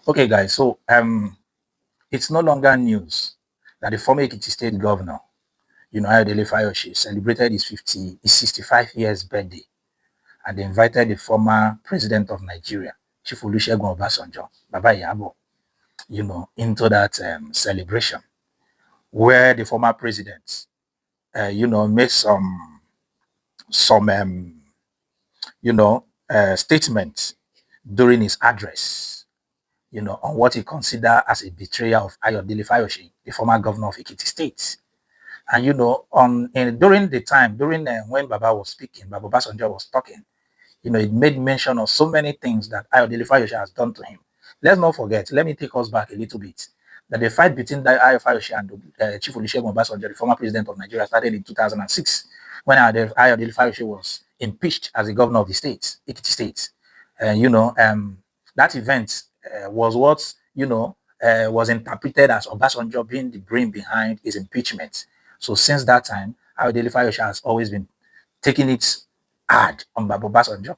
Okay, guys. So it's no longer news that the former Ekiti State Governor, Ayodele Fayose, celebrated his 65 years birthday, and they invited the former president of Nigeria, Chief Olusegun Obasanjo, Baba Iyabo, into that celebration, where the former president, made some statements during his address, on what he considered as a betrayal of Ayodele Fayose, the former governor of Ekiti State. And during the time, during when Baba was speaking, Baba Obasanjo was talking, it made mention of so many things that Ayodele Fayose has done to him. Let's not forget, let me take us back a little bit, that the fight between Ayodele Fayose and Chief Olusegun Obasanjo, the former president of Nigeria, started in 2006, when Ayodele Fayose was impeached as the governor of the state, Ekiti State. That event was what, was interpreted as Obasanjo being the brain behind his impeachment. So since that time, Ayodele Fayose has always been taking it hard on Baba Obasanjo.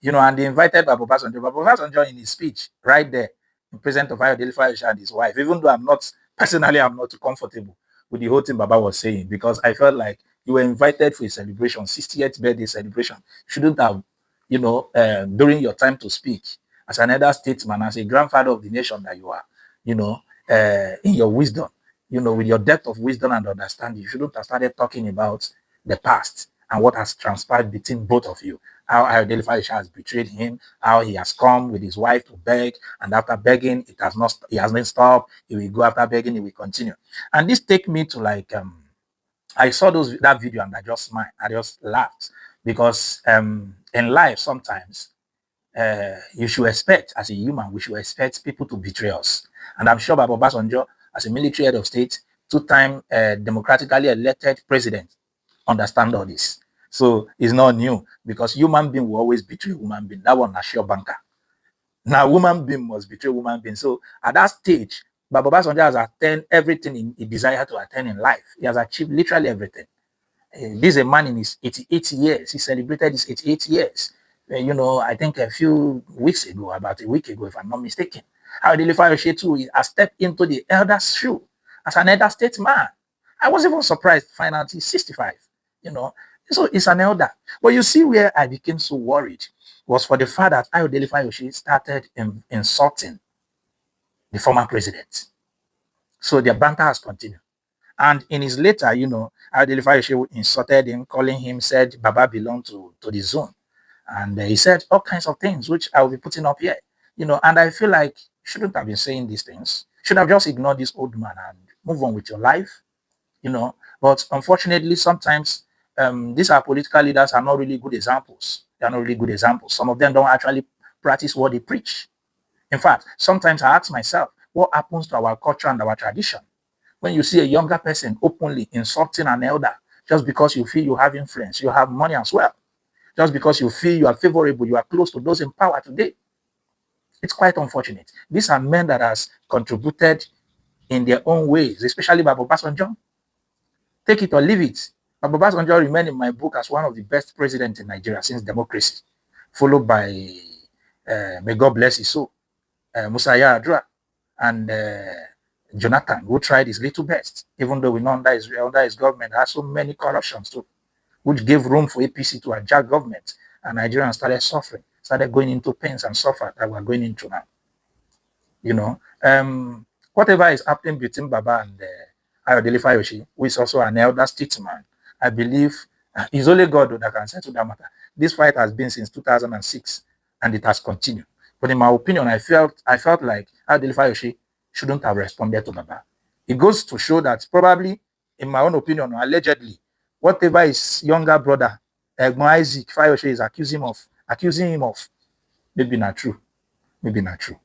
And they invited Baba Obasanjo. Baba Obasanjo in his speech right there, in presence of Ayodele Fayose and his wife, even though I'm not too comfortable with the whole thing Baba was saying, because I felt like you were invited for a celebration, 60th birthday celebration. Shouldn't have, during your time to speak, as an elder statesman, as a grandfather of the nation that you are, in your wisdom, with your depth of wisdom and understanding, you shouldn't have started talking about the past and what has transpired between both of you. How Ayodele Fayose has betrayed him, how he has come with his wife to beg, and after begging, he has not stopped. He will go after begging, he will continue. And this take me to I saw that video and I just smiled, I just laughed, because in life sometimes you should expect, as a human, we should expect people to betray us. And I'm sure Baba Obasanjo, as a military head of state, two-time democratically elected president, understand all this. So it's not new, because human being will always betray human being. That one, na sure banker. Now, woman being must betray woman being. So at that stage, Baba Obasanjo has attained everything he desired to attain in life. He has achieved literally everything. This is a man in his 88 years. He celebrated his 88 years. I think a few weeks ago, about a week ago, if I'm not mistaken. Ayodele Fayose too has stepped into the elder's shoe as an elder statesman. I was even surprised to find out he's 65. So he's an elder. But you see where I became so worried was for the fact that Ayodele Fayose started insulting the former president. So their banter has continued. And in his letter, Ayodele Fayose insulted him, calling him, said Baba belonged to the zone. And he said all kinds of things, which I will be putting up here. And I feel like you shouldn't have been saying these things. Should have just ignored this old man and move on with your life. But unfortunately, sometimes these our political leaders are not really good examples. They are not really good examples. Some of them don't actually practice what they preach. In fact, sometimes I ask myself, what happens to our culture and our tradition when you see a younger person openly insulting an elder just because you feel you have influence, you have money as well, just because you feel you are favorable, you are close to those in power today? It's quite unfortunate. These are men that has contributed in their own ways, especially Baba Obasanjo. Take it or leave it. Baba Obasanjo remained in my book as one of the best presidents in Nigeria since democracy, followed by, may God bless his soul, Musa Yar'Adua and Jonathan, who tried his little best, even though we know under his government has so many corruptions too, which gave room for APC to adjust government, and Nigerians started suffering, started going into pains and suffer that we're going into now. Whatever is happening between Baba and Ayodele Fayose, who is also an elder statesman, I believe it's only God that can settle that matter. This fight has been since 2006, and it has continued. But in my opinion, I felt like Ayodele Fayose shouldn't have responded to Baba. It goes to show that probably, in my own opinion, allegedly, whatever his younger brother, Egmont Isaac Fayose, is accusing him of, maybe not true. Maybe not true.